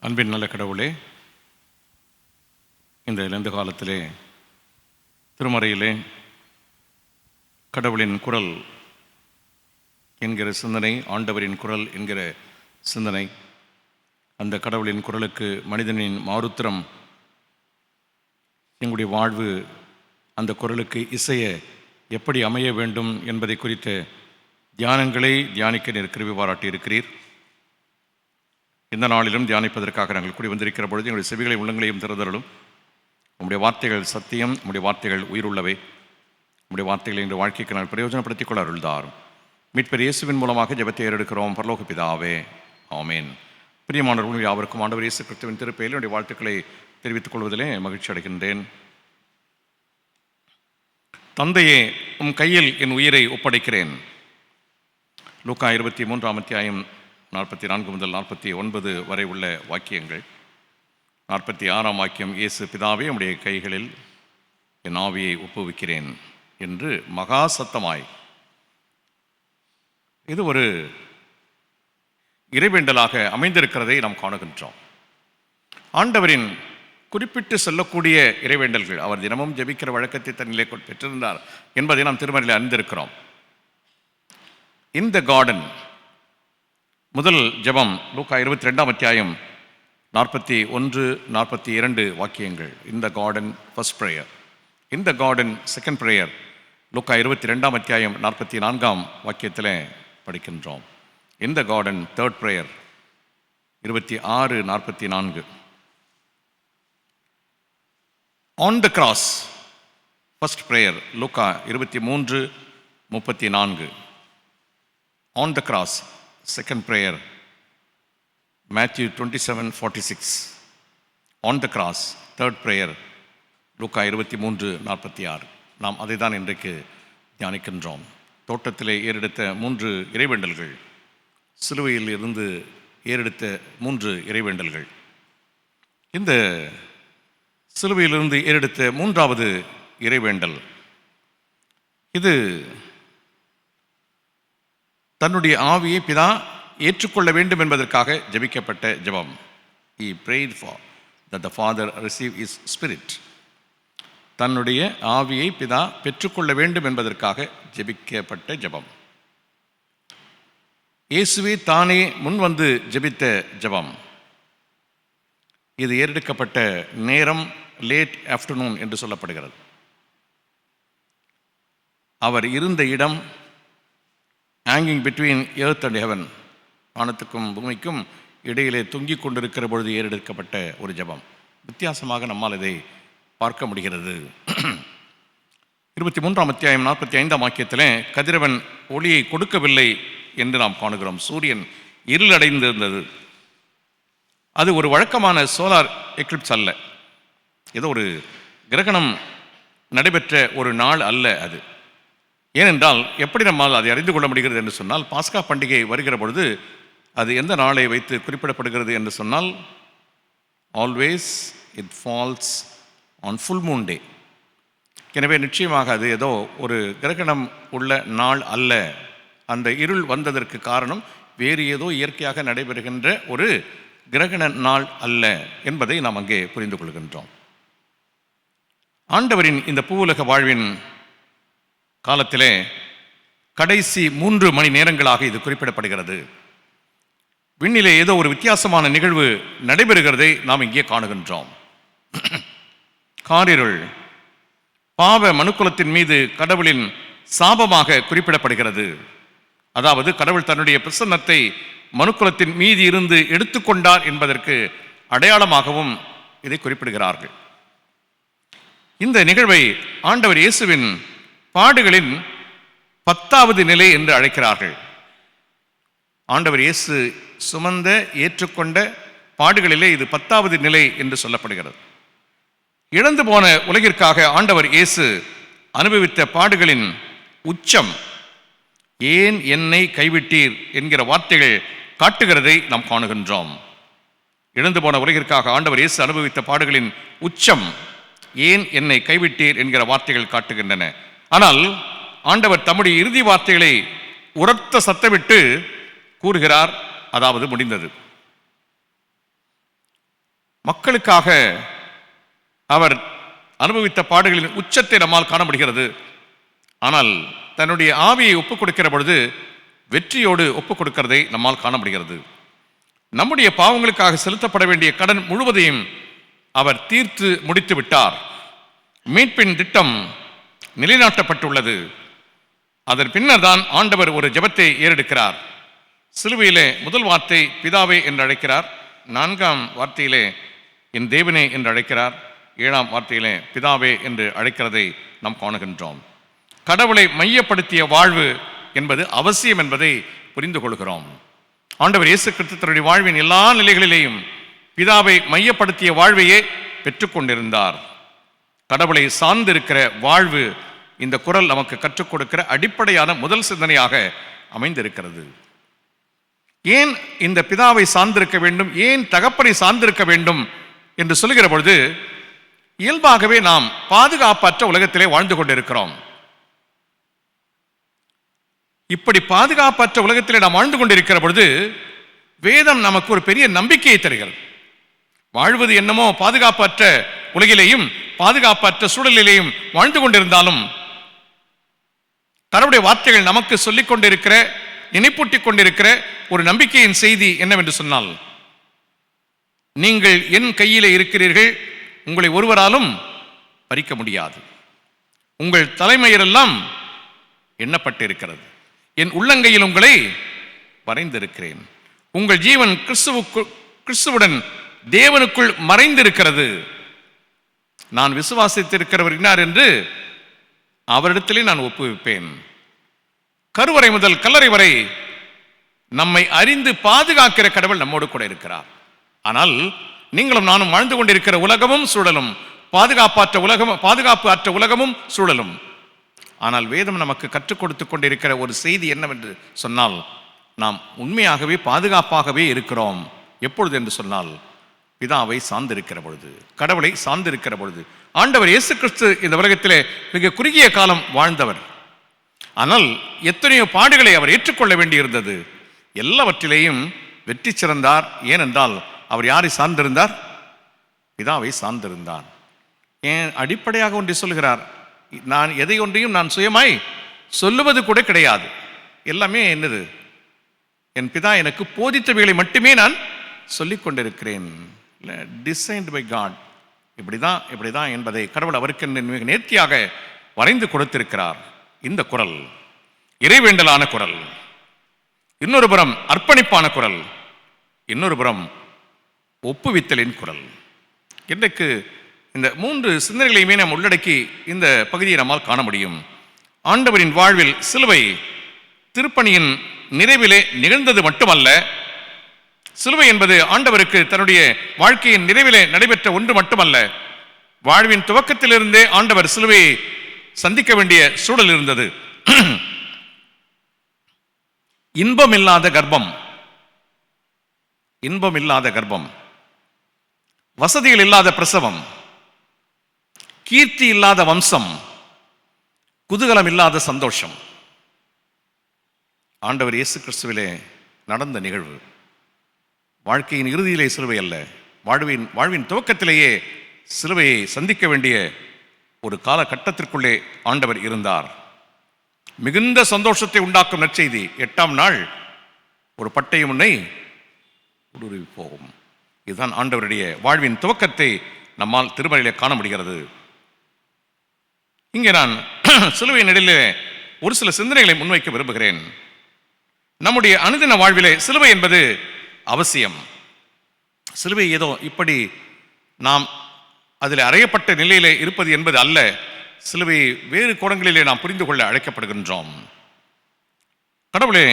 அன்பின் நல்ல கடவுளே, இந்த இழந்த காலத்திலே திருமறையிலே கடவுளின் குரல் என்கிற சிந்தனை, ஆண்டவரின் குரல் என்கிற சிந்தனை, அந்த கடவுளின் குரலுக்கு மனிதனின் மாறுத்திரம், எங்களுடைய வாழ்வு அந்த குரலுக்கு இசைய எப்படி அமைய வேண்டும் என்பதை குறித்த தியானங்களை தியானிக்க கிருபை பாராட்டி இருக்கிறீர். இந்த நாளிலும் தியானிப்பதற்காக நாங்கள் கூடி வந்திருக்கிற பொழுது எங்களுடைய செவிகளை உள்ளங்களையும் திறந்தருளும். உங்களுடைய வார்த்தைகள் சத்தியம், உங்களுடைய வார்த்தைகள் உயிருள்ளவை. உங்களுடைய வார்த்தைகளை எங்கள் வாழ்க்கைக்கு நாங்கள் பிரயோஜனப்படுத்திக் கொள்ள அருள்தாரும். மீட்பர் இயேசுவின் மூலமாக ஜெபத்தை ஏறெடுக்கிறோம். பரலோக பிதாவே, ஆமேன். பிரியமானவர்கள் யாவருக்கும் ஆண்டவர் இயேசு கிறிஸ்துவின் திருப்பெயரில் என்னுடைய வாழ்த்துக்களை தெரிவித்துக் கொள்வதிலே மகிழ்ச்சி அடைகின்றேன். தந்தையே, உம் கையில் என் உயிரை ஒப்படைக்கிறேன். லூக்கா 23ஆம் அத்தியாயம் 44 முதல் 49 வரை உள்ள வாக்கியங்கள். 46ஆம் வாக்கியம், இயேசு பிதாவே உம்முடைய கைகளில் என் ஆவியை ஒப்புவிக்கிறேன் என்று மகா சத்தமாய். இது ஒரு இறைவேண்டலாக அமைந்திருக்கிறதை நாம் காணுகின்றோம். ஆண்டவரின் குறிப்பிட்டு சொல்லக்கூடிய இறைவேண்டல்கள், அவர் தினமும் ஜெபிக்கிற வழக்கத்தை தன்னிலே பெற்றிருந்தார் என்பதை நாம் திருமறையில் அறிந்திருக்கிறோம். இந்த கார்டன் முதல் ஜெபம் லூக்கா 22ஆம் அத்தியாயம் 41, 42 வாக்கியங்கள். இந்த கார்டன் ஃபர்ஸ்ட் ப்ரேயர். இந்த கார்டன் செகண்ட் ப்ரேயர் லூக்கா 22ஆம் அத்தியாயம் 44ஆம் வாக்கியத்தில் படிக்கின்றோம். இந்த garden third prayer 26, 44. On the cross first prayer லூக்கா 23, 34. On the cross second prayer Matthew 27, 46. On the cross third prayer லூக்கா 23, 46. நாம் அதை தான் இன்றைக்கு தியானிக்கின்றோம். தோட்டத்திலே ஏறெடுத்த 3 இறைவேண்டல்கள், சிலுவையில் இருந்து ஏறெடுத்த 3 இறைவேண்டல்கள். இந்த சிலுவையிலிருந்து ஏறெடுத்த 3வது இறைவேண்டல், இது தன்னுடைய ஆவியை பிதா ஏற்றுக்கொள்ள வேண்டும் என்பதற்காக ஜெபிக்கப்பட்ட ஜெபம். He prayed for that the Father receive his spirit. தன்னுடைய ஆவியை பிதா பெற்றுக்கொள்ள வேண்டும் என்பதற்காக ஜெபிக்கப்பட்ட ஜெபம். இயேசுவே தானே முன் வந்து ஜெபித்த ஜெபம். இது ஏறெடுக்கப்பட்ட நேரம் லேட் ஆஃப்டர்நூன் என்று சொல்லப்படுகிறது. அவர் இருந்த இடம் hanging between earth and heaven, வானத்துக்கும் பூமிக்கும் இடையிலே தொங்கிக் கொண்டிருக்கிற பொழுது ஏறெடுக்கப்பட்ட ஒரு ஜெபம். வித்தியாசமாக நம்மால் இதை பார்க்க முடிகிறது. 23ஆம் அத்தியாயம் 45ஆம் வாக்கியத்தில் கதிரவன் ஒளியை கொடுக்கவில்லை என்று நாம் காணுகிறோம். சூரியன் இருளடைந்திருந்தது. அது ஒரு வழக்கமான சோலார் எக்லிப்ஸ் அல்ல. ஏதோ ஒரு கிரகணம் நடைபெற்ற ஒரு நாள் அல்ல அது. ஏனென்றால் எப்படி நம்மால் அதை அறிந்து கொள்ள முடிகிறது என்று சொன்னால், பாஸ்கா பண்டிகை வருகிற பொழுது அது எந்த நாளை வைத்து குறிப்பிடப்படுகிறது என்று சொன்னால், always it falls on full moon day. எனவே நிச்சயமாக அது ஏதோ ஒரு கிரகணம் உள்ள நாள் அல்ல. அந்த இருள் வந்ததற்கு காரணம் வேறு ஏதோ இயற்கையாக நடைபெறுகின்ற ஒரு கிரகண நாள் அல்ல என்பதை நாம் அங்கே புரிந்து கொள்கின்றோம். ஆண்டவரின் இந்த பூவுலக வாழ்வின் காலத்திலே கடைசி 3 மணி நேரங்களாக இது குறிப்பிடப்படுகிறது. விண்ணிலே ஏதோ ஒரு வித்தியாசமான நிகழ்வு நடைபெறுகிறதை நாம் இங்கே காணுகின்றோம். காரிருள் பாவ மனுக்குலத்தின் மீது கடவுளின் சாபமாக குறிப்பிடப்படுகிறது. அதாவது கடவுள் தன்னுடைய பிரசன்னத்தை மனுக்குலத்தின் மீது இருந்து எடுத்துக்கொண்டார் என்பதற்கு அடையாளமாகவும் இதை குறிப்பிடுகிறார்கள். இந்த நிகழ்வை ஆண்டவர் இயேசுவின் பாடுகளின் 10வது நிலை என்று அழைக்கிறார்கள். ஆண்டவர் இயேசு சுமந்த ஏற்றுக்கொண்ட பாடுகளிலே இது 10வது நிலை என்று சொல்லப்படுகிறது. இழந்து போன உலகிற்காக ஆண்டவர் இயேசு அனுபவித்த பாடுகளின் உச்சம், ஏன் என்னை கைவிட்டீர் என்கிற வார்த்தைகள் காட்டுகிறதை நாம் காணுகின்றோம். இழந்து போன உலகிற்காக ஆண்டவர் இயேசு அனுபவித்த பாடுகளின் உச்சம், ஏன் என்னை கைவிட்டீர் என்கிற வார்த்தைகள் காட்டுகின்றன. ஆனால் ஆண்டவர் தம்முடைய இறுதி வார்த்தைகளை உரத்த சத்தமிட்டு கூறுகிறார், அதாவது முடிந்தது. மக்களுக்காக அவர் அனுபவித்த பாடுகளின் உச்சத்தை நம்மால் காண முடிகிறது. ஆனால் தன்னுடைய ஆவியை ஒப்புக் கொடுக்கிற பொழுது வெற்றியோடு ஒப்புக் கொடுக்கிறதை நம்மால் காண முடிகிறது. நம்முடைய பாவங்களுக்காக செலுத்தப்பட வேண்டிய கடன் முழுவதையும் அவர் தீர்த்து முடித்து விட்டார். மீட்பின் திட்டம் நிலைநாட்டப்பட்டுள்ளது. அதன் பின்னர் தான் ஆண்டவர் ஒரு ஜெபத்தை ஏறெடுக்கிறார். சிலுவையிலே முதல் வார்த்தை பிதாவே என்று அழைக்கிறார். 4ஆம் வார்த்தையிலே என் தேவனே என்று அழைக்கிறார். 7ஆம் வார்த்தையிலே பிதாவே என்று அழைக்கிறதை நாம் காணுகின்றோம். கடவுளை மையப்படுத்திய வாழ்வு என்பது அவசியம் என்பதை புரிந்து கொள்கிறோம். ஆண்டவர் இயேசு கிறிஸ்து தன்னுடைய வாழ்வின் எல்லா நிலைகளிலேயும் பிதாவை மையப்படுத்திய வாழ்வையே பெற்றுக்கொண்டிருந்தார். கடவுளை சார்ந்திருக்கிற வாழ்வு இந்த குறள் நமக்கு கற்றுக் கொடுக்கிற அடிப்படையான முதல் சிந்தனையாக அமைந்திருக்கிறது. ஏன் இந்த பிதாவை சார்ந்திருக்க வேண்டும், ஏன் தகப்பனை சார்ந்திருக்க வேண்டும் என்று சொல்லுகிற பொழுது, இயல்பாகவே நாம் பாதுகாப்பற்ற உலகத்திலே வாழ்ந்து கொண்டிருக்கிறோம். இப்படி பாதுகாப்பற்ற உலகத்திலே நாம் வாழ்ந்து கொண்டிருக்கிற பொழுது வேதம் நமக்கு ஒரு பெரிய நம்பிக்கையை தருகிறது. வாழ்வது என்னமோ பாதுகாப்பற்ற உலகிலேயும் பாதுகாப்பற்ற சூழலிலேயும் வாழ்ந்து கொண்டிருந்தாலும் கடவுளுடைய வார்த்தைகள் நமக்கு சொல்லிக் கொண்டிருக்கிற, நினைப்பூட்டிக் கொண்டிருக்கிற ஒரு நம்பிக்கையின் செய்தி என்னவென்று சொன்னால், நீங்கள் என் கையிலே இருக்கிறீர்கள், உங்களை ஒருவராலும் பறிக்க முடியாது. உங்கள் தலைமையரெல்லாம் எண்ணப்பட்டிருக்கிறது. என் உள்ளங்கையில் உங்களை வரைந்திருக்கிறேன். உங்கள் ஜீவன் கிறிஸ்துவுடன் தேவனுக்குள் மறைந்திருக்கிறது. நான் விசுவாசித்திருக்கிறவர் இன்னார் என்று அவரிடத்திலே நான் ஒப்புவிப்பேன். கருவறை முதல் கல்லறை வரை நம்மை அறிந்து பாதுகாக்கிற கடவுள் நம்மோடு கூட இருக்கிறார். ஆனால் நீங்களும் நானும் வாழ்ந்து கொண்டிருக்கிற உலகமும் சூழலும் பாதுகாப்பு அற்ற உலகமும் சூழலும். ஆனால் வேதம் நமக்கு கற்றுக் கொடுத்து கொண்டிருக்கிற ஒரு செய்தி என்னவென்று சொன்னால், நாம் உண்மையாகவே பாதுகாப்பாகவே இருக்கிறோம். எப்பொழுது என்று சொன்னால், பிதாவை சார்ந்திருக்கிற பொழுது, கடவுளை சார்ந்திருக்கிற பொழுது. ஆண்டவர் இயேசு கிறிஸ்து இந்த உலகத்திலே மிக குறுகிய காலம் வாழ்ந்தவர். ஆனால் எத்தனையோ பாடுகளை அவர் ஏற்றுக்கொள்ள வேண்டியிருந்தது. எல்லாவற்றிலேயும் வெற்றி சிறந்தார். ஏனென்றால் அவர் யாரை சார்ந்திருந்தார்? பிதாவை சார்ந்திருந்தார். ஏன் அடிப்படையாக ஒன்றை சொல்கிறார், நான் எதை ஒன்றையும் நான் சுயமாய் சொல்லுவது கூட கிடையாது. எல்லாமே என்னது? என் பிதா எனக்கு போதித்தவைகளை மட்டுமே நான் சொல்லிக் கொண்டிருக்கிறேன். Designed by God. இப்படிதான் என்பதை கடவுள் அவருக்கு மிக நேர்த்தியாக வரைந்து கொடுத்திருக்கிறார். இந்த குரல் இறைவேண்டலான குரல், இன்னொரு புறம் அர்ப்பணிப்பான குரல், இன்னொரு புறம் ஒப்புவித்தலின் குரல். இன்றைக்கு இந்த 3 சிந்தனைகளையுமே நாம் உள்ளடக்கி இந்த பகுதியை நம்மால் காண முடியும். ஆண்டவரின் வாழ்வில் சிலுவை திருப்பணியின் நிறைவிலே நிகழ்ந்தது மட்டுமல்ல, சிலுவை என்பது ஆண்டவருக்கு தன்னுடைய வாழ்க்கையின் நிறைவிலே நடைபெற்ற ஒன்று மட்டுமல்ல. வாழ்வின் துவக்கத்திலிருந்தே ஆண்டவர் சிலுவையை சந்திக்க வேண்டிய சூழல் இருந்தது. இன்பமில்லாத கர்ப்பம், வசதிகள் இல்லாத பிரசவம், கீர்த்தி இல்லாத வம்சம், குதூகலம் இல்லாத சந்தோஷம். ஆண்டவர் இயேசு கிறிஸ்துவிலே நடந்த நிகழ்வு. வாழ்க்கையின் இறுதியிலே சிலுவை அல்ல, வாழ்வின் துவக்கத்திலேயே சிலுவையை சந்திக்க வேண்டிய ஒரு காலகட்டத்திற்குள்ளே ஆண்டவர் இருந்தார். மிகுந்த சந்தோஷத்தை உண்டாக்கும் நற்செய்தி, 8ஆம் நாள் ஒரு பட்டயம் உன்னை ஊடுருவி போகும். இதுதான் ஆண்டவருடைய வாழ்வின் துவக்கத்தை நம்மால் திருமறையிலே காண முடிகிறது. இங்கே நான் சிலுவை நெடிலே ஒரு சில சிந்தனைகளை முன்வைக்க விரும்புகிறேன். நம்முடைய அனுதின வாழ்விலே சிலுவை என்பது அவசியம். சிலுவை ஏதோ இப்படி நாம் அதில் அறையப்பட்ட நிலையிலே இருப்பது என்பது அல்ல. சிலுவை வேறு கோணங்களிலே நாம் புரிந்து கொள்ள அழைக்கப்படுகின்றோம். கடவுளே,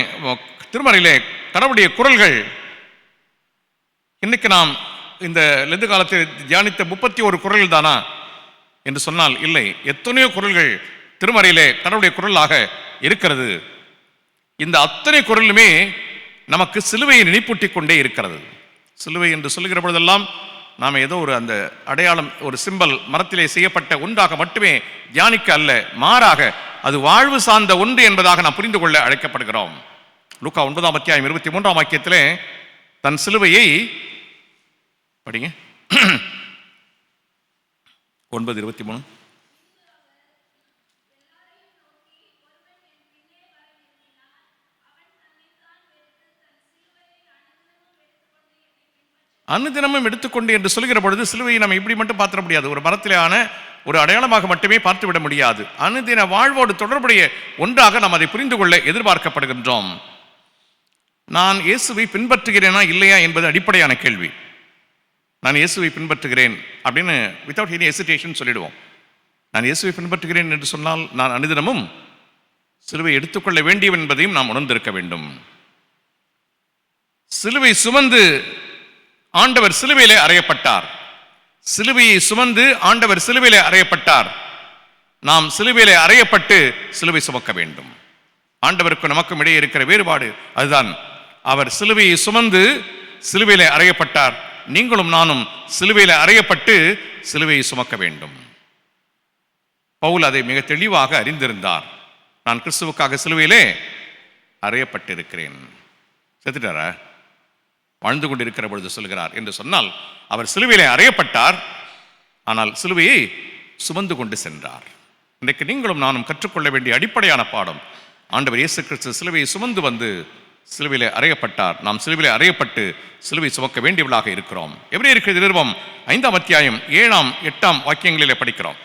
திருமறையிலே கடவுளுடைய குரல்கள், இன்னைக்கு நாம் இந்த லெந்து காலத்தில் தியானித்த 31 குரல்கள் தானா என்று சொன்னால் இல்லை. எத்தனையோ குரல்கள் திருமறையிலே கடவுளுடைய குரலாக இருக்கிறது. இந்த அத்தனை குரலுமே நமக்கு சிலுவையை நினைப்பூட்டிக் கொண்டே இருக்கிறது. சிலுவை என்று சொல்லுகிற பொழுதெல்லாம் நாம் ஏதோ ஒரு அந்த அடையாளம், ஒரு சிம்பல், மரத்திலே செய்யப்பட்ட ஒன்றாக மட்டுமே தியானிக்க அல்ல, மாறாக அது வாழ்வு சார்ந்த ஒன்று என்பதாக நாம் புரிந்து கொள்ள அழைக்கப்படுகிறோம். லூக்கா 9ஆம் அத்தியாயம் 23ஆம் வாக்கியத்திலே தன் சிலுவையை படிங்க. 9:23. அனுதினமும் எடுத்துக்கொண்டு என்று சொல்கிற பொழுது சிலுவையை நம்ம இப்படி மட்டும் பார்த்துட முடியாது. ஒரு மரத்திலான ஒரு அடையாளமாக மட்டுமே பார்த்து விட முடியாது. அனுதின வாழ்வோடு தொடர்புடைய ஒன்றாக நாம் அதை புரிந்து கொள்ள எதிர்பார்க்கப்படுகின்றோம். நான் இயேசுவை பின்பற்றுகிறேனா இல்லையா என்பது அடிப்படையான கேள்வி. நான் இயேசுவை பின்பற்றுகிறேன் அப்படின்னு வித்தவுட் எனி ஹெசிடேஷன் சொல்லிடுவோம். நான் இயேசுவை பின்பற்றுகிறேன் என்று சொன்னால் நான் அனுதினமும் சிலுவை எடுத்துக்கொள்ள வேண்டியவன் என்பதையும் நாம் உணர்ந்திருக்க வேண்டும். சிலுவை சுமந்து ஆண்டவர் சிலுவையிலே அறையப்பட்டார். சிலுவையை சுமந்து ஆண்டவர் சிலுவையிலே அறையப்பட்டார். நாம் சிலுவையிலே அறையப்பட்டு சிலுவை சுமக்க வேண்டும். ஆண்டவருக்கும் நமக்கும் இடையே இருக்கிற வேறுபாடு அதுதான். அவர் சிலுவையை சுமந்து சிலுவையிலே அறையப்பட்டார். நீங்களும் நானும் சிலுவையிலே அறையப்பட்டு சிலுவையை சுமக்க வேண்டும். பவுல் அதை மிக தெளிவாக அறிந்திருந்தார். நான் கிறிஸ்துவுக்காக சிலுவையிலே அறையப்பட்டிருக்கிறேன். செத்துட்டாரா? வாழ்ந்து கொண்டிருக்கிற பொழுது சொல்கிறார் என்று சொன்னால் அவர் சிலுவையிலே அறையப்பட்டார், ஆனால் சிலுவையை சுமந்து கொண்டு சென்றார். இன்றைக்கு நீங்களும் நானும் கற்றுக்கொள்ள வேண்டிய அடிப்படையான பாடம், ஆண்டவர் இயேசு கிறிஸ்து சிலுவையை சுமந்து வந்து சிலுவையிலே அறையப்பட்டார். நாம் சிலுவையிலே அறையப்பட்டு சிலுவை சுமக்க வேண்டியவர்களாக இருக்கிறோம். எபிரேயர் நிருபம் 5ஆம் அத்தியாயம் 7ஆம் 8ஆம் வாக்கியங்களிலே படிக்கிறோம்.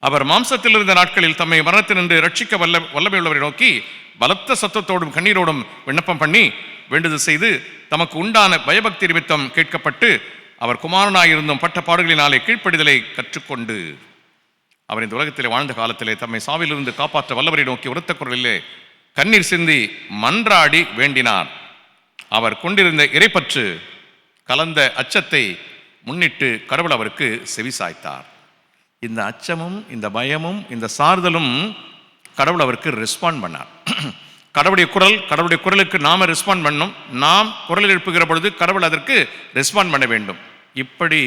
அவர் மாம்சத்தில் இருந்த நாட்களில் தம்மை மரணத்தினின்று ரட்சிக்க வல்லமையுள்ளவரை நோக்கி பலத்த சத்தத்தோடும் கண்ணீரோடும் விண்ணப்பம் பண்ணி வேண்டுதல் செய்து தமக்கு உண்டான பயபக்தி நிமித்தம் கேட்கப்பட்டு அவர் குமாரனாயிருந்தும் பட்ட பாடுகளினாலே கீழ்ப்படிதலை கற்றுக்கொண்டு அவர் இந்த உலகத்திலே வாழ்ந்த காலத்திலே தம்மை சாவிலிருந்து காப்பாற்ற வல்லவரை நோக்கி உரத்த குரலிலே கண்ணீர் சிந்தி மன்றாடி வேண்டினார். அவர் கொண்டிருந்த இறைப்பற்று கலந்த அச்சத்தை முன்னிட்டு கடவுள் அவருக்கு செவிசாய்த்தார். இந்த அச்சமும் இந்த பயமும் இந்த சார்தலும் கடவுள் அவருக்கு ரெஸ்பாண்ட் பண்ணார். கடவுளுடைய குரலுக்கு நாம ரெஸ்பாண்ட் பண்ணணும். நாம் குரல் எழுப்புகிற பொழுது கடவுள் அதற்கு ரெஸ்பாண்ட் பண்ண வேண்டும். இப்படி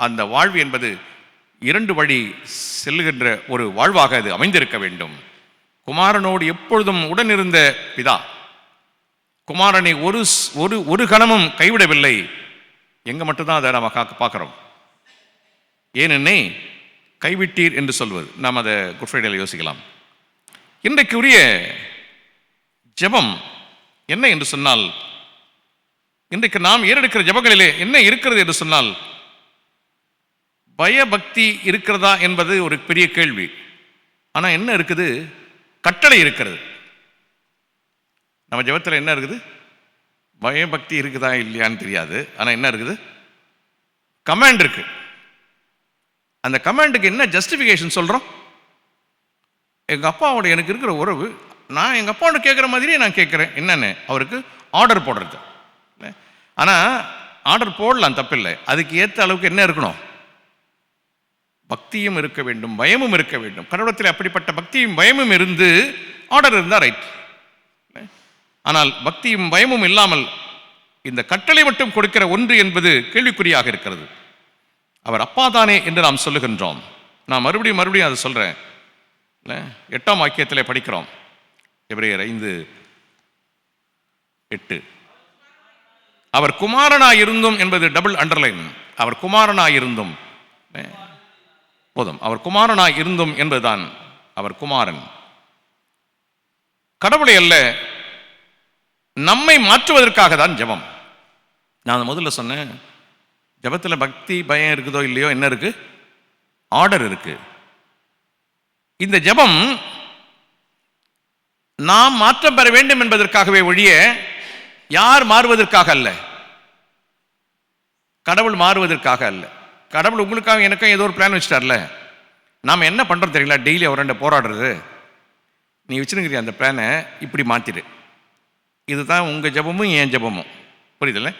அந்த வாழ்வு என்பது 2 வழி செல்லுகின்ற ஒரு வாழ்வாக அது அமைந்திருக்க வேண்டும். குமாரனோடு எப்பொழுதும் உடனிருந்த பிதா குமாரனை ஒரு கணமும் கைவிடவில்லை. எங்க மட்டும்தான் அதை நம்ம பார்க்கிறோம். ஏனென்னை கைவிட்டீர் என்று சொல்வது. நாம் அதை குட் ஃப்ரைடேல யோசிக்கலாம். இன்றைக்கு உரிய ஜெபம் என்ன என்று சொன்னால், இன்றைக்கு நாம் ஏறெடுக்கிற ஜெபங்களிலே என்ன இருக்கிறது என்று சொன்னால், பயபக்தி இருக்கிறதா என்பது ஒரு பெரிய கேள்வி. ஆனால் என்ன இருக்குது? கட்டளை இருக்கிறது. நம்ம ஜெபத்தில் என்ன இருக்குது? பயபக்தி இருக்குதா இல்லையான்னு தெரியாது. ஆனால் என்ன இருக்குது? கமாண்ட் இருக்கு. அந்த கமாண்டுக்கு என்ன ஜஸ்டிஃபிகேஷன் சொல்கிறோம்? எங்கள் அப்பாவோட எனக்கு இருக்கிற உறவு, நான் எங்கள் அப்பாவோட கேட்குற மாதிரியே நான் கேட்குறேன். என்னென்னு அவருக்கு ஆர்டர் போடுறது. ஆனால் ஆர்டர் போடலாம், தப்பில்லை. அதுக்கு ஏற்ற அளவுக்கு என்ன இருக்கணும்? பக்தியும் இருக்க வேண்டும், பயமும் இருக்க வேண்டும். கடவுளத்தில் அப்படிப்பட்ட பக்தியும் பயமும் இருந்து ஆர்டர் இருந்தால் ரைட். ஆனால் பக்தியும் பயமும் இல்லாமல் இந்த கட்டளை மட்டும் கொடுக்கிற ஒன்று என்பது கேள்விக்குறியாக இருக்கிறது. அவர் அப்பா தானே என்று நாம் சொல்லுகின்றோம். நான் மறுபடியும் அதை சொல்கிறேன். 8ஆம் வாக்கியத்திலே படிக்கிறோம். எபிரேயர் 5:8. அவர் குமாரனாயிருந்தும் என்பது டபுள் அண்டர்லைன். அவர் குமாரனாயிருந்தும் போதும். அவர் குமாரனாயிருந்தும் என்பதுதான் அவர் குமாரன். கடவுளை அல்ல, நம்மை மாற்றுவதற்காக தான் ஜெபம். நான் முதல்ல சொன்னேன், ஜெபத்தில் பக்தி பயம் இருக்குதோ இல்லையோ, என்ன இருக்கு? ஆர்டர் இருக்கு. இந்த ஜெபம் நாம் மாற்றம் பெற வேண்டும் என்பதற்காகவே ஒழிய யார் மாறுவதற்காக அல்ல, கடவுள் மாறுவதற்காக அல்ல. கடவுள் உங்களுக்காக எனக்கும் ஏதோ ஒரு பிளான் வச்சுட்டார்ல. நாம் என்ன பண்ணுறோம் தெரியல? டெய்லி அவர்கிட்ட போராடுறது. நீ வச்சுருக்கிற அந்த பிளானை இப்படி மாற்றிடு. இதுதான் உங்கள் ஜெபமும் என் ஜெபமும். புரியுதில்ல?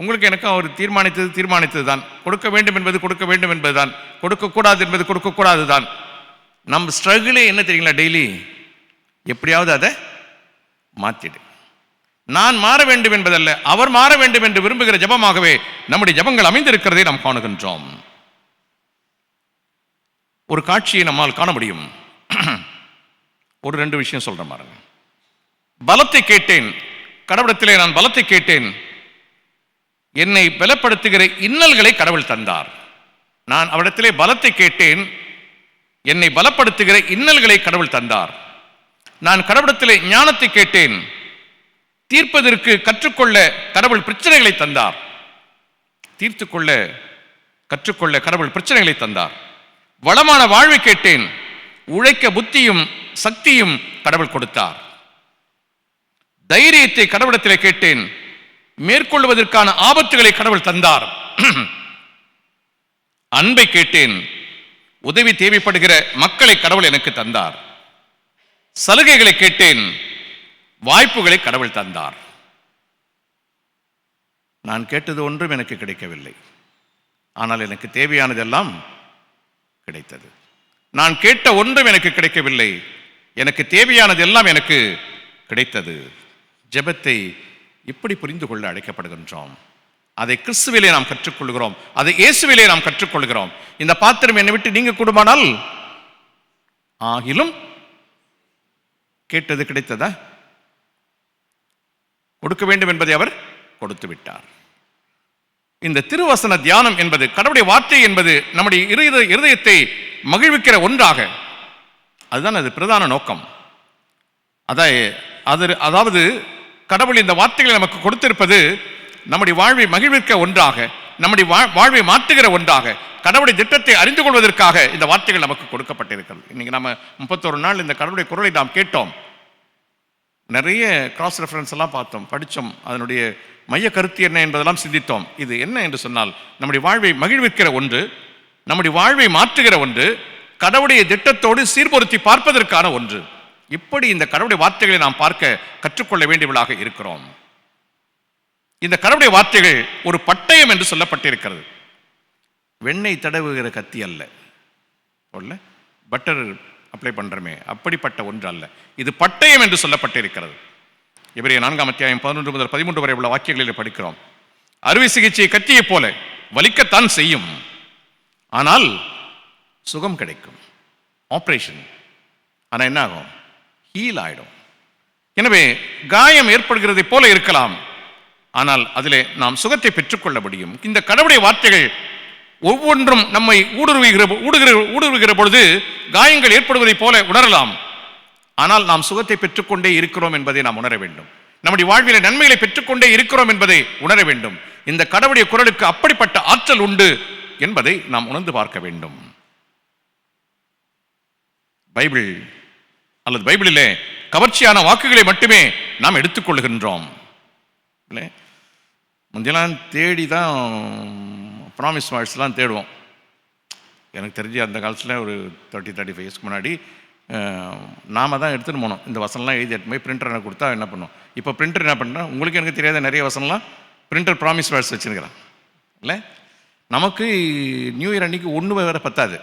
உங்களுக்கு எனக்கும் அவர் தீர்மானித்தது தான். கொடுக்க வேண்டும் என்பது கொடுக்க வேண்டும் என்பது தான், கொடுக்கக்கூடாது என்பது கொடுக்கக்கூடாது தான். நம்ம ஸ்ட்ரகிளே என்ன தெரியுங்களா? டெய்லி எப்படியாவது அதை மாற்றிடு. நான் மாற வேண்டும் என்பதல்ல, அவர் மாற வேண்டும் என்று விரும்புகிற ஜெபமாகவே நம்முடைய ஜெபங்கள் அமைந்திருக்கிறதை நாம் காணுகின்றோம். ஒரு காட்சியை நம்மால் காண முடியும். ஒரு 2 விஷயம் சொல்றேன் பாருங்க. பலத்தை கேட்டேன், கடவுளத்திலே நான் பலத்தை கேட்டேன். என்னை பலப்படுத்துகிற இன்னல்களை கடவுள் தந்தார். நான் அவரிடத்திலே பலத்தை கேட்டேன், என்னை பலப்படுத்துகிற இன்னல்களை கடவுள் தந்தார். நான் கடவுளத்திலே ஞானத்தை கேட்டேன், தீர்ப்பதற்கு கற்றுக்கொள்ள கடவுள் பிரச்சனைகளை தந்தார். தீர்த்துக்கொள்ள கற்றுக்கொள்ள கடவுள் பிரச்சனைகளை தந்தார். வளமான வாழ்வை கேட்டேன், உழைக்க புத்தியும் சக்தியும் கடவுள் கொடுத்தார். தைரியத்தை கடவுளத்திலே கேட்டேன், மேற்கொள்வதற்கான ஆபத்துகளை கடவுள் தந்தார். அன்பை கேட்டேன், உதவி தேவைப்படுகிற மக்களை கடவுள் எனக்கு தந்தார். சலுகைகளை கேட்டேன், வாய்ப்புகளை கடவுள் தந்தார். நான் கேட்டது ஒன்றும் எனக்கு கிடைக்கவில்லை, ஆனால் எனக்கு தேவையானதெல்லாம் கிடைத்தது. நான் கேட்ட ஒன்றும் எனக்கு கிடைக்கவில்லை, எனக்கு தேவையானதெல்லாம் எனக்கு கிடைத்தது. ஜெபத்தை இப்படி புரிந்து கொள்ள அழைக்கப்படுகின்றோம். அதை கிறிஸ்துவிலே நாம் கற்றுக்கொள்கிறோம், அதை இயேசுவிலே நாம் கற்றுக்கொள்கிறோம். இந்த பாத்திரம் என்னை விட்டு நீங்க கூடுமானால் ஆகிலும் கேட்டது கிடைத்ததா? கொடுக்க வேண்டும் என்பதை அவர் கொடுத்து விட்டார். இந்த திருவசன தியானம் என்பது, கடவுளுடைய வார்த்தை என்பது நம்முடைய இருதயத்தை மகிழ்விக்கிற ஒன்றாக, அதுதான் அது பிரதான நோக்கம். அதாவது கடவுள் இந்த வார்த்தைகளை நமக்கு கொடுத்திருப்பது நம்முடைய வாழ்வை மகிழ்விக்க ஒன்றாக, நம்முடைய வாழ்வை மாற்றுகிற ஒன்றாக, கடவுளுடைய திட்டத்தை அறிந்து கொள்வதற்காக இந்த வார்த்தைகள் நமக்கு கொடுக்கப்பட்டிருக்கிறது. இன்னைக்கு நம்ம 31 நாள் இந்த கடவுளுடைய குரலை நாம் கேட்டோம். நிறைய கிராஸ் ரெஃபரன்ஸ் எல்லாம் பார்த்தோம், படித்தோம், அதனுடைய மைய கருத்து என்ன என்பதெல்லாம் சிந்தித்தோம். இது என்ன என்று சொன்னால், நம்முடைய வாழ்வை மகிழ்விக்கிற ஒன்று, நம்முடைய வாழ்வை மாற்றுகிற ஒன்று, கடவுளுடைய திட்டத்தோடு சீர்பொருத்தி பார்ப்பதற்கான ஒன்று. இப்படி இந்த கடவுளுடைய வார்த்தைகளை நாம் பார்க்க கற்றுக்கொள்ள வேண்டியவர்களாக இருக்கிறோம். இந்த கடவுளுடைய வார்த்தைகள் ஒரு பட்டயம் என்று சொல்லப்பட்டிருக்கிறது. வெண்ணெய் தடவுகிற கத்தி அல்ல, பட்டர் அப்ளை பண்றமே அப்படிப்பட்ட ஒன்று அல்ல, இது பட்டயம் என்று சொல்லப்பட்டிருக்கிறது. எபிரேயர் 4 அத்தியாயம் 11 முதல் 13 வரை உள்ள வாக்கியங்களில் படிக்கிறோம். அறுவை சிகிச்சை கத்தியை போல வலிக்கத்தான் செய்யும், ஆனால் சுகம் கிடைக்கும். ஆபரேஷன் ஆனா என்ன ஆகும்? ஹீல் ஆயிடும். எனவே காயம் ஏற்படுகிறதை போல இருக்கலாம், ஆனால் அதிலே நாம் சுகத்தை பெற்றுக்கொள்ள முடியும். இந்த கடவுளுடைய வார்த்தைகள் ஒவ்வொன்றும் நம்மை ஊடுருவுகிற பொழுது காயங்கள் ஏற்படுவதை போல உணரலாம், ஆனால் நாம் சுகத்தை பெற்றுக்கொண்டே இருக்கிறோம் என்பதை நாம் உணர வேண்டும். நம்முடைய வாழ்விலே நன்மைகளை பெற்றுக்கொண்டே இருக்கிறோம் என்பதை உணர வேண்டும். இந்த கடவுளுடைய குரலுக்கு அப்படிப்பட்ட ஆற்றல் உண்டு என்பதை நாம் உணர்ந்து பார்க்க வேண்டும். பைபிள் அல்லது பைபிளிலே கவர்ச்சியான வாக்குகளை மட்டுமே நாம் எடுத்துக்கொள்கின்றோம். முந்தையெல்லாம் தேடி தான் ப்ராமிஸ் வேர்ட்ஸ்லாம் தேடுவோம். எனக்கு தெரிஞ்சு அந்த காலத்தில் ஒரு 30-35 இயர்ஸ்க்கு முன்னாடி நாம தான் எடுத்துகிட்டு போனோம். இந்த வசனம்லாம் எழுதி எடுத்து போய் பிரிண்டர் எனக்கு கொடுத்தா என்ன பண்ணும். இப்போ பிரிண்டர் என்ன பண்ணுறேன், உங்களுக்கு எனக்கு தெரியாத நிறைய வசனம்லாம் பிரிண்டர் ப்ராமிஸ் வேர்ட்ஸ் வச்சுருக்கிறேன். இல்லை, நமக்கு நியூ இயர் அன்றைக்கி ஒன்று வேறு பத்தாது.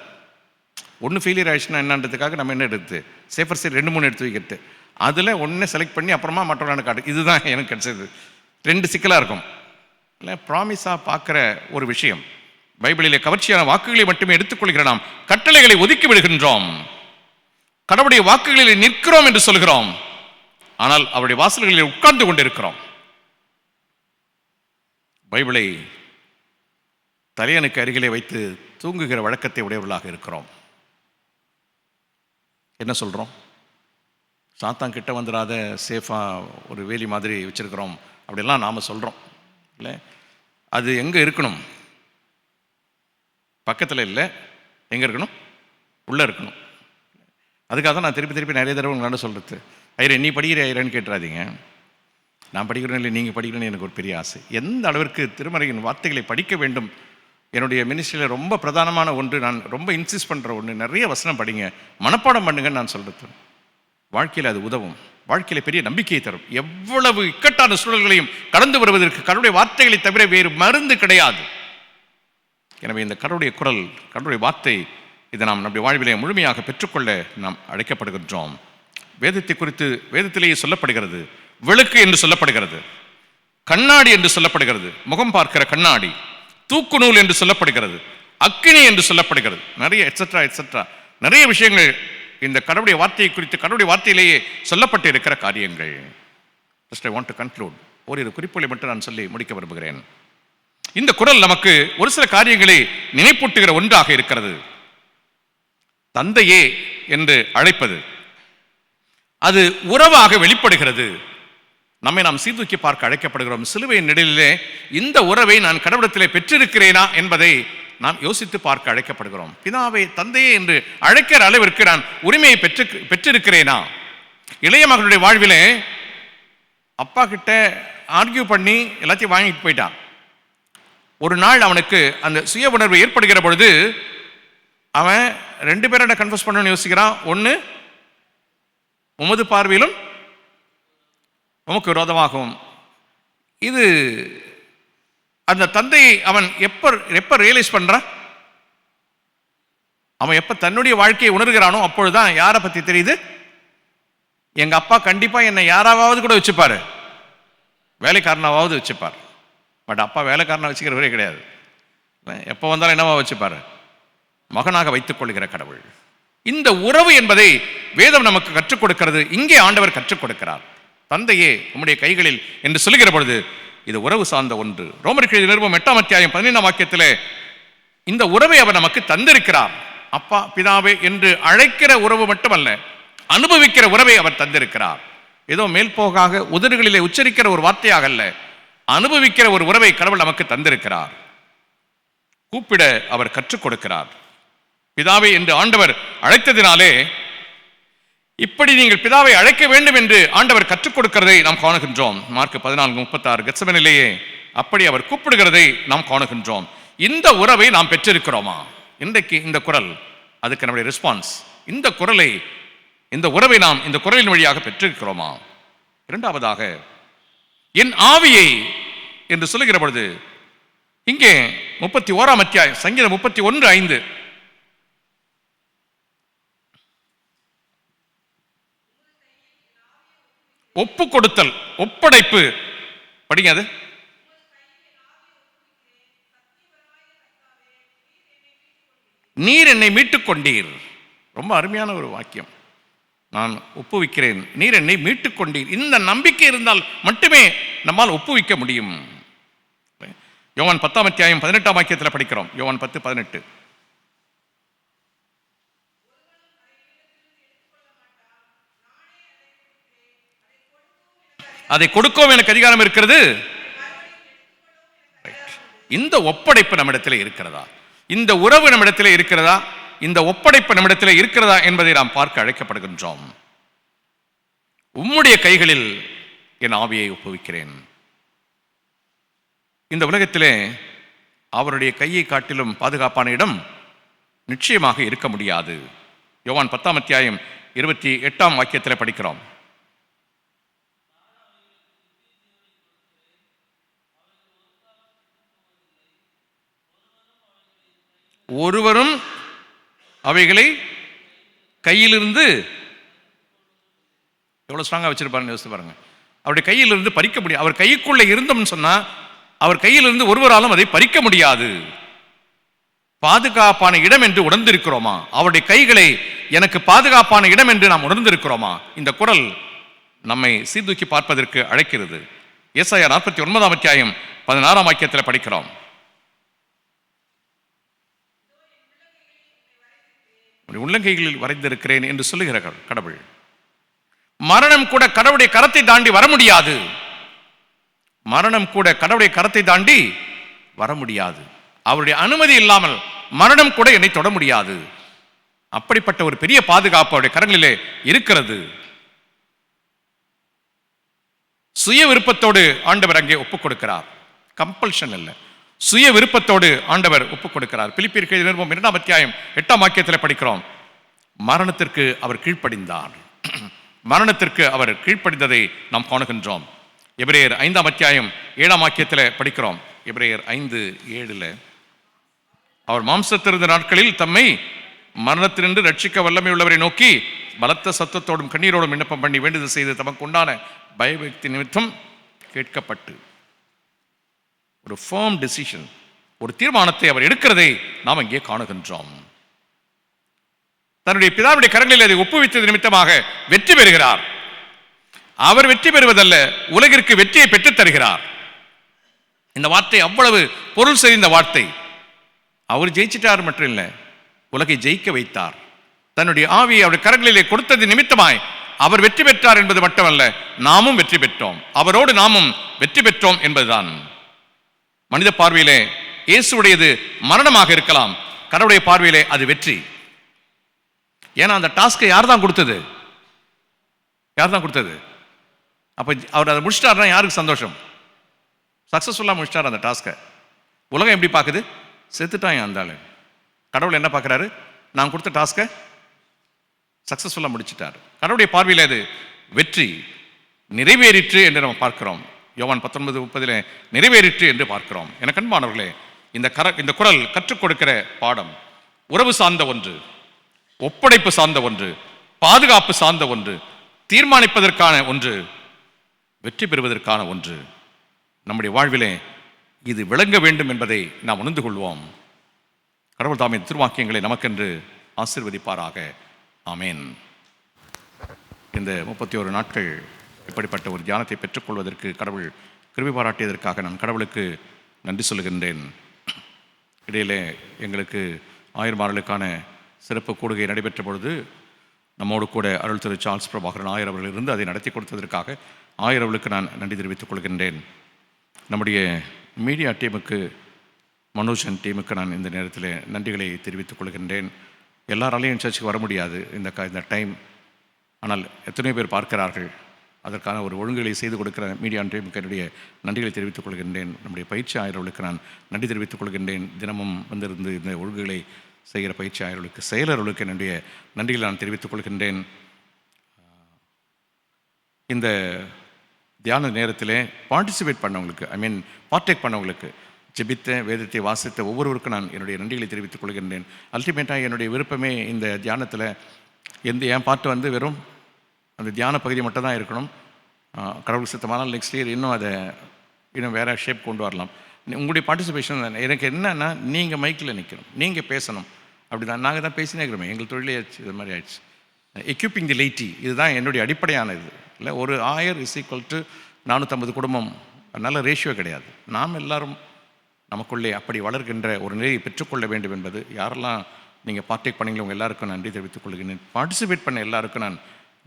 ஒன்று ஃபெயிலியர் ஆயிடுச்சுன்னா என்னன்றதுக்காக நம்ம என்ன எடுத்து சேஃபர் சைடு 2-3 எடுத்து வைக்கிறது, அதில் ஒன்று செலக்ட் பண்ணி அப்புறமா மற்றவங்க காட்டு. இதுதான் எனக்கு கிடைச்சது. 2 சிக்கலாக இருக்கும். இல்லை, ப்ராமிஸாக பார்க்குற ஒரு விஷயம். பைபிளிலே கவர்ச்சியான வாக்குகளை மட்டுமே எடுத்துக்கொள்கிற நாம் கட்டளைகளை ஒதுக்கி விடுகின்றோம். கடவுளுடைய வாக்குகளில் நிற்கிறோம் என்று சொல்கிறோம், ஆனால் அவருடைய வாசல்களில் உட்கார்ந்து கொண்டிருக்கிறோம். பைபிளை தலையனுக்கு அருகிலே வைத்து தூங்குகிற வழக்கத்தை உடையவர்களாக இருக்கிறோம். என்ன சொல்கிறோம்? சாத்தான் கிட்ட வந்துடாத சேஃபாக ஒரு வேலி மாதிரி வச்சுருக்கிறோம் அப்படிலாம் நாம் சொல்கிறோம். இல்லை, அது எங்கே இருக்கணும்? பக்கத்தில் இல்லை, எங்கே இருக்கணும்? உள்ளே இருக்கணும். அதுக்காக தான் நான் திருப்பி நிறைய தடவை உங்களாண்ட சொல்கிறது, ஐயரே நீ படிக்கிற ஐயரேன்னு கேட்டுறாதீங்க. நான் படிக்கிறேன் இல்லை நீங்கள் படிக்கிறேன்னு எனக்கு ஒரு பெரிய ஆசை. எந்த அளவிற்கு திருமறையின் வார்த்தைகளை படிக்க வேண்டும். என்னுடைய மினிஸ்ட்ரியில் ரொம்ப பிரதானமான ஒன்று, நான் ரொம்ப இன்சிஸ்ட் பண்ணுற ஒன்று, நிறைய வசனம் படிங்க, மனப்பாடம் பண்ணுங்கன்னு நான் சொல்கிறது. வாழ்க்கையில் அது உதவும், வாழ்க்கையில் பெரிய நம்பிக்கையை தரும். எவ்வளவு இக்கட்டான சூழல்களையும் கடந்து வருவதற்கு கடவுளுடைய வார்த்தைகளை தவிர வேறு மருந்து கிடையாது. எனவே இந்த கடவுளுடைய குரல், கடவுளுடைய வார்த்தை, இதை நாம் நம்முடைய வாழ்விலே முழுமையாக பெற்றுக்கொள்ள நாம் அழைக்கப்படுகின்றோம். வேதத்தை குறித்து வேதத்திலேயே சொல்லப்படுகிறது. விளக்கு என்று சொல்லப்படுகிறது, கண்ணாடி என்று சொல்லப்படுகிறது, முகம் பார்க்கிற கண்ணாடி, தூக்கு நூல் என்று சொல்லப்படுகிறது, அக்கினி என்று சொல்லப்படுகிறது, நிறைய எட்ஸெட்ரா நிறைய விஷயங்கள் இந்த கடவுளுடைய வார்த்தையை குறித்து கடவுளுடைய வார்த்தையிலேயே சொல்லப்பட்டு இருக்கிற காரியங்கள். Just I want to conclude. ஓரிரு குறிப்புகளை மட்டும் நான் சொல்லி முடிக்க விரும்புகிறேன். இந்த குரல் நமக்கு ஒரு சில காரியங்களை நினைப்பூட்டுகிற ஒன்றாக இருக்கிறது. தந்தையே என்று அழைப்பது அது உறவாக வெளிப்படுகிறது. நம்மை நாம் சீர்தூக்கி பார்க்க அழைக்கப்படுகிறோம். சிலுவையின் நிழலிலே இந்த உறவை நான் கடவுளத்திலே பெற்றிருக்கிறேனா என்பதை நாம் யோசித்து பார்க்க அழைக்கப்படுகிறோம். பிதாவை தந்தையே என்று அழைக்கிற அளவிற்கு நான் உரிமையை பெற்றிருக்கிறேனா? இளைய மகனுடைய வாழ்விலே அப்பா கிட்ட ஆர்கியூ பண்ணி எல்லாத்தையும் வாங்கிட்டு போயிட்டான். ஒரு நாள் அவனுக்கு அந்த சுய உணர்வு ஏற்படுகிற பொழுது அவன் 2 பேரை என்ன கன்ஃபஸ் பண்ணணும்னு யோசிக்கிறான். ஒன்று, உமது பார்வையிலும் உமக்கு விரோதமாகும். இது அந்த தந்தையை அவன் எப்ப ரியலைஸ் பண்றான்? அவன் எப்ப தன்னுடைய வாழ்க்கையை உணர்கிறானோ அப்பொழுதுதான் யாரை பத்தி தெரியுது. எங்க அப்பா கண்டிப்பா என்னை யாராவது கூட வச்சுப்பாரு, வேலைக்காரனாவது வச்சுப்பார். பட் அப்பா வேலைக்காரனை வச்சுக்கிறவரே கிடையாது. எப்போ வந்தாலும் என்னவா வச்சுப்பாரு? மகனாக வைத்துக் கொள்கிற கடவுள். இந்த உறவு என்பதை வேதம் நமக்கு கற்றுக் கொடுக்கிறது. இங்கே ஆண்டவர் கற்றுக் கொடுக்கிறார். தந்தையே உம்முடைய கைகளில் என்று சொல்லுகிற பொழுது இது உறவு சார்ந்த ஒன்று. ரோமருக்கு எழுதிய நிருபம் 8ஆம் அத்தியாயம் 15ஆம் வாக்கியத்திலே இந்த உறவை அவர் நமக்கு தந்திருக்கிறார். அப்பா பிதாவே என்று அழைக்கிற உறவு மட்டுமல்ல, அனுபவிக்கிற உறவை அவர் தந்திருக்கிறார். ஏதோ மேல் போகாக உதடுகளிலே உச்சரிக்கிற ஒரு வார்த்தையாக அல்ல, அனுபவிக்கிற ஒரு உறவை கடவுள் நமக்கு தந்திருக்கிறார். கூப்பிட அவர் கற்றுக் கொடுக்கிறார். பிதாவை என்று ஆண்டவர் அழைத்ததினாலே இப்படி நீங்கள் பிதாவை அழைக்க வேண்டும் என்று ஆண்டவர் கற்றுக் கொடுக்கிறதை நாம் காணுகின்றோம். மார்க் 14:36 கெத்செமனிலேயே அப்படி அவர் கூப்பிடுகிறதை நாம் காணுகின்றோம். இந்த உறவை நாம் பெற்றிருக்கிறோமா? இன்றைக்கு இந்த குரல் அதுக்கு நம்முடைய ரெஸ்பான்ஸ். இந்த உறவை நாம் இந்த குரலின் வழியாக பெற்றிருக்கிறோமா? இரண்டாவதாக, என் ஆவியை என்று சொல்லுகிற பொழுது இங்கே 31ஆம் அத்தியாயம் சங்கீதம் 31:5 ஒப்பு கொடுத்தல், ஒப்படைப்பு. படிங்க அது. நீர் என்னை மீட்டுக் கொண்டீர். ரொம்ப அருமையான ஒரு வாக்கியம். நான் ஒப்புவிக்கிறேன், நீர் என்னை மீட்டுக் கொண்டீர். இந்த நம்பிக்கை இருந்தால் மட்டுமே நம்மால் ஒப்புவிக்க முடியும். யோவான் 10ஆம் அத்தியாயம் 18ஆம் வாக்கியத்தில் படிக்கிறோம். யோவான் 10:18 அதை கொடுக்கவும் எனக்கு அதிகாரம் இருக்கிறது. இந்த ஒப்படைப்பு நம்மிடத்தில் இருக்கிறதா? இந்த உறவு நம்மிடத்தில் இருக்கிறதா? இந்த ஒப்படைப்பு நம்மிடத்தில் இருக்கிறதா என்பதை நாம் பார்க்க அழைக்கப்படுகின்றோம். உம்முடைய கைகளில் என் ஆவியை ஒப்புவிக்கிறேன். இந்த உலகத்திலே அவருடைய கையை காட்டிலும் பாதுகாப்பான இடம் நிச்சயமாக இருக்க முடியாது. யோவான் 10ஆம் அத்தியாயம் 28ஆம் வாக்கியத்தில் படிக்கிறோம். ஒருவரும் அவைகளை கையிலிருந்து, எவ்வளவு ஸ்ட்ராங்கா வச்சிருப்பாருன்னு யோசிச்சு பாருங்க. அவருடைய கையிலிருந்து பறிக்க முடியும். அவர் கைக்குள்ள இருந்தோம்னு சொன்னா அவர் கையிலிருந்து ஒருவராலும் அதை பறிக்க முடியாது. பாதுகாப்பான இடம் என்று உணர்ந்திருக்கிறோமா? அவருடைய கைகளை எனக்கு பாதுகாப்பான இடம் என்று நாம் உணர்ந்திருக்கிறோமா? இந்த குரல் நம்மை சீர்தூக்கி பார்ப்பதற்கு அழைக்கிறது. ஏசாயா 49ஆம் அத்தியாயம் 16ஆம் வாக்கியத்தில் படிக்கிறோம். உள்ளங்கைகளில் வரைந்திருக்கிறேன் என்று சொல்லுகிற கடவுள். மரணம் கூட கடவுளுடைய கரத்தை தாண்டி வர முடியாது. மரணம் கூட கடவுளுடைய கரத்தை தாண்டி வர முடியாது. அவருடைய அனுமதி இல்லாமல் மரணம் கூட என்னை தொட முடியாது. அப்படிப்பட்ட ஒரு பெரிய பாதுகாப்பு அவருடைய கரங்களிலே இருக்கிறது. சுய விருப்பத்தோடு ஆண்டவர் அங்கே ஒப்புக் கொடுக்கிறார். கம்பல்ஷன் இல்லை, சுய விருப்பத்தோடு ஆண்டவர் ஒப்புக் கொடுக்கிறார். பிலிப்பியருக்கு எழுதிய நிருபம் 2ஆம் அத்தியாயம் 8ஆம் வாக்கியத்தில் படிக்கிறோம். மரணத்திற்கு அவர் கீழ்ப்படிந்தார். மரணத்திற்கு அவர் கீழ்ப்படிந்ததை நாம் காணுகின்றோம். எபிரேயர் 5ஆம் அத்தியாயம் 7ஆம் வாக்கியத்தில் படிக்கிறோம். எபிரேயர் 5:7 அவர் மாம்சத்திருந்த நாட்களில் தம்மை மரணத்தினின்று ரட்சிக்க வல்லமை உள்ளவரை நோக்கி பலத்த சத்தத்தோடும் கண்ணீரோடும் விண்ணப்பம் பண்ணி வேண்டுதல் செய்து தமக்கு உண்டான பயபக்தி நிமித்தம் கேட்கப்பட்டு, ஒரு ஃபர்ம் டிசிஷன், ஒரு தீர்மானத்தை அவர் எடுக்கிறதை நாம் இங்கே காணுகின்றோம். தன்னுடைய பிதாவுடைய கரங்களில் அதை ஒப்புவித்தது நிமித்தமாக வெற்றி பெறுகிறார். அவர் வெற்றி பெறுவதல்ல, உலகிற்கு வெற்றியை பெற்றுத் தருகிறார். இந்த வார்த்தை அவ்வளவு பொருள் செறிந்த வார்த்தை. அவர் ஜெயிச்சிட்டார் மட்டும் இல்லை, உலகை ஜெயிக்க வைத்தார். தன்னுடைய ஆவியை அவருடைய கரங்களிலே கொடுத்தது நிமித்தமாய் அவர் வெற்றி பெற்றார் என்பது மட்டுமல்ல, நாமும் வெற்றி பெற்றோம். அவரோடு நாமும் வெற்றி பெற்றோம் என்பதுதான். மனித பார்வையிலே இயேசுடையது மரணமாக இருக்கலாம், கடவுளுடைய பார்வையிலே அது வெற்றி. ஏன்னா அந்த டாஸ்கை யார் தான் கொடுத்தது? யார் தான் கொடுத்தது? அப்ப அவர் அதை முடிச்சிட்டாருன்னா யாருக்கு சந்தோஷம்? சக்சஸ்ஃபுல்லாக முடிச்சிட்டார் அந்த டாஸ்கை. உலகம் எப்படி பார்க்குது? செத்துட்டான் அந்த ஆளு. கடவுள் என்ன பார்க்குறாரு? நான் கொடுத்த டாஸ்கை சக்சஸ்ஃபுல்லாக முடிச்சிட்டார். கடவுளுடைய பார்வையில் அது வெற்றி, நிறைவேறிற்று என்று நம்ம பார்க்கிறோம். யோவான் 19:30 நிறைவேறிற்று என்று பார்க்கிறோம். எனக்கு அன்பானவர்களே, இந்த குறள் கற்றுக் கொடுக்கிற பாடம் உறவு சார்ந்த ஒன்று, ஒப்படைப்பு சார்ந்த ஒன்று, பாதுகாப்பு சார்ந்த ஒன்று, தீர்மானிப்பதற்கான ஒன்று, வெற்றி பெறுவதற்கான ஒன்று. நம்முடைய வாழ்விலே இது விளங்க வேண்டும் என்பதை நாம் உணர்ந்து கொள்வோம். கடவுள் தாமே திருவாக்கியங்களை நமக்கென்று ஆசீர்வதிப்பாராக. ஆமேன். இந்த 31 நாட்கள் இப்படிப்பட்ட ஒரு தியானத்தை பெற்றுக்கொள்வதற்கு கடவுள் கிருபை பாராட்டியதற்காக நான் கடவுளுக்கு நன்றி சொல்லுகின்றேன். இடையிலே எங்களுக்கு 1000 மாதங்களுக்கான சிறப்பு கூடுகை நடைபெற்ற பொழுது நம்மோடு கூட அருள் திரு சார்ல்ஸ் பிரபாகரன் ஆயர் அவர்கள் இருந்து அதை நடத்தி கொடுத்ததற்காக ஆயர் அவர்களுக்கு நான் நன்றி தெரிவித்துக் கொள்கின்றேன். நம்முடைய மீடியா டீமுக்கு, மனோஜன் டீமுக்கு நான் இந்த நேரத்தில் நன்றிகளை தெரிவித்துக் கொள்கின்றேன். எல்லாராலையும் சர்ச்சுக்கு வர முடியாது இந்த டைம். ஆனால் எத்தனையோ பேர் பார்க்கிறார்கள். அதற்கான ஒரு ஒழுங்குகளை செய்து கொடுக்கிற மீடியா டீமுக்கு என்னுடைய நன்றிகளை தெரிவித்துக் கொள்கின்றேன். நம்முடைய பயிற்சி ஆயர்களுக்கு நான் நன்றி தெரிவித்துக் கொள்கின்றேன். தினமும் வந்திருந்து இந்த ஒழுங்குகளை செய்கிற பயிற்சி ஆயர்களுக்கு, செயலர்களுக்கு என்னுடைய நன்றிகளை நான் தெரிவித்துக் கொள்கின்றேன். இந்த தியான நேரத்தில் பார்ட்டிசிபேட் பண்ணவங்களுக்கு, பார்ட்டேக் பண்ணவங்களுக்கு, ஜெபித்த வேதத்தை வாசித்த ஒவ்வொருவருக்கும் நான் என்னுடைய நன்றிகளை தெரிவித்துக் கொள்கின்றேன். அல்டிமேட்டாக என்னுடைய விருப்பமே இந்த தியானத்தில் என் பாட்டு வெறும் அந்த தியான பகுதி மட்டும் தான் இருக்கணும். கடவுள் சித்தமானால் நெக்ஸ்ட் இயர் இன்னும் வேறு ஷேப் கொண்டு வரலாம். உங்களுடைய பார்ட்டிசிபேஷன் எனக்கு என்னன்னா, நீங்கள் மைக்கில் நிற்கணும், நீங்கள் பேசணும். அப்படி தான் நாங்கள் தான் பேசினே இருக்கிறோமே, எங்கள் தொழிலே ஆயிடுச்சு, இது மாதிரி ஆயிடுச்சு. எக்யூப்பிங் தி லைட்டி, இதுதான் என்னுடைய அடிப்படையான இது. இல்லை, ஒரு ஆயர் இஸ் ஈக்குவல் டு 450 குடும்பம். நல்ல ரேஷியோ கிடையாது. நாம் எல்லாரும் நமக்குள்ளே அப்படி வளர்கின்ற ஒரு நிலையை பெற்றுக்கொள்ள வேண்டும் என்பது, யாரெல்லாம் நீங்கள் பார்ட்டேக் பண்ணீங்களோ உங்கள் எல்லாருக்கும் நன்றி தெரிவித்துக் கொள்கின்றேன். பார்ட்டிசிபேட் பண்ண எல்லாருக்கும் நான்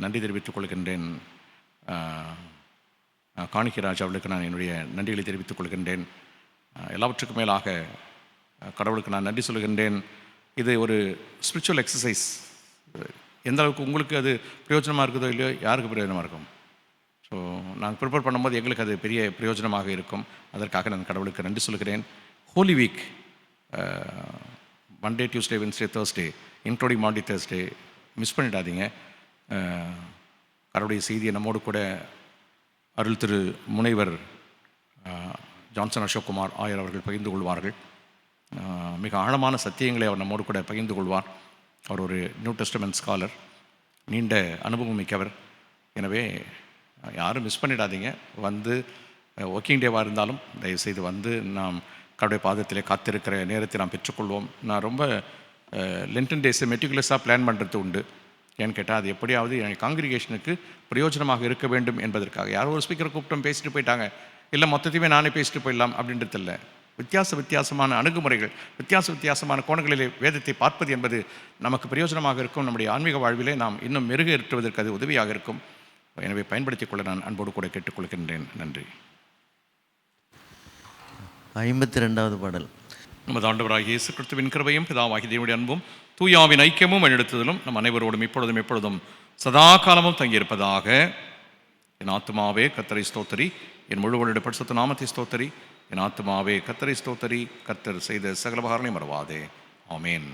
நன்றி தெரிவித்துக் கொள்கின்றேன். காணிக்கராஜ் அவர்களுக்கு நான் என்னுடைய நன்றிகளை தெரிவித்துக் கொள்கின்றேன். எல்லாவற்றுக்கும் மேலாக கடவுளுக்கு நான் நன்றி சொல்கின்றேன். இது ஒரு ஸ்பிரிச்சுவல் எக்ஸசைஸ். எந்த அளவுக்கு உங்களுக்கு அது பிரயோஜனமாக இருக்குதோ இல்லையோ, யாருக்கு பிரயோஜனமாக இருக்கும்? ஸோ நாங்கள் ப்ரிப்பேர் பண்ணும்போது எங்களுக்கு அது பெரிய பிரயோஜனமாக இருக்கும். அதற்காக நான் கடவுளுக்கு நன்றி சொல்கிறேன். Holy week, Monday, Tuesday, Wednesday, Thursday, including Maundy Thursday miss பண்ணிடாதீங்க. கடவுளுடைய செய்தியை நம்மோடு கூட அருள் திரு முனைவர் ஜான்சன் அசோக்குமார் ஆயர் அவர்கள் பகிர்ந்து கொள்வார்கள். மிக ஆழமான சத்தியங்களை அவர் நம்மோடு கூட பகிர்ந்து கொள்வார். அவர் ஒரு நியூ டெஸ்டமெண்ட் ஸ்காலர், நீண்ட அனுபவம் மிக்கவர். எனவே யாரும் மிஸ் பண்ணிடாதீங்க. ஒர்க்கிங் டேவாக இருந்தாலும் தயவுசெய்து நாம் கடவுளுடைய பாதத்திலே காத்திருக்கிற நேரத்தை நாம் பெற்றுக்கொள்வோம். நான் ரொம்ப லென்டன் டேஸை மெட்டிகுலஸாக பிளான் பண்ணுறது உண்டு. ஏன்னு கேட்டால், அது எப்படியாவது என் காங்கிரிகேஷனுக்கு பிரயோஜனமாக இருக்க வேண்டும் என்பதற்காக. யாரோ ஒரு ஸ்பீக்கரை கூப்பிட்டோம், பேசிட்டு போயிட்டாங்க, இல்லை மொத்தத்தையுமே நானே பேசிட்டு போயிடலாம் அப்படின்றது இல்லை. வித்தியாசமான அணுகுமுறைகள், வித்தியாசமான கோணங்களிலே வேதத்தை பார்ப்பது என்பது நமக்கு பிரயோஜனமாக இருக்கும். நம்முடைய ஆன்மீக வாழ்விலே நாம் இன்னும் மெருகேற்றுவதற்கு அது உதவியாக இருக்கும். எனவே பயன்படுத்திக் கொள்ள நான் அன்போடு கூட கேட்டுக்கொள்கின்றேன். நன்றி. 52வது பாடல். நமது ஆண்டவராகிய இயேசு கிறிஸ்துவின் கிருபையும் பிதாவாகிய தேவனுடைய அன்பும் தூயாவின் ஐக்கியமும் வழிநடத்துதலும் நம் அனைவரோடும் எப்பொழுதும் சதா காலமும் தங்கியிருப்பதாக. என் ஆத்துமாவே கர்த்தரை ஸ்தோத்தரி, என் முழுவலுடைய பரிசுத்த நாமத்தை ஸ்தோத்தரி. என் ஆத்துமாவே கர்த்தரை ஸ்தோத்தரி, கர்த்தர் செய்த சகல உபகாரங்களையும் மறவாதே. ஆமேன்.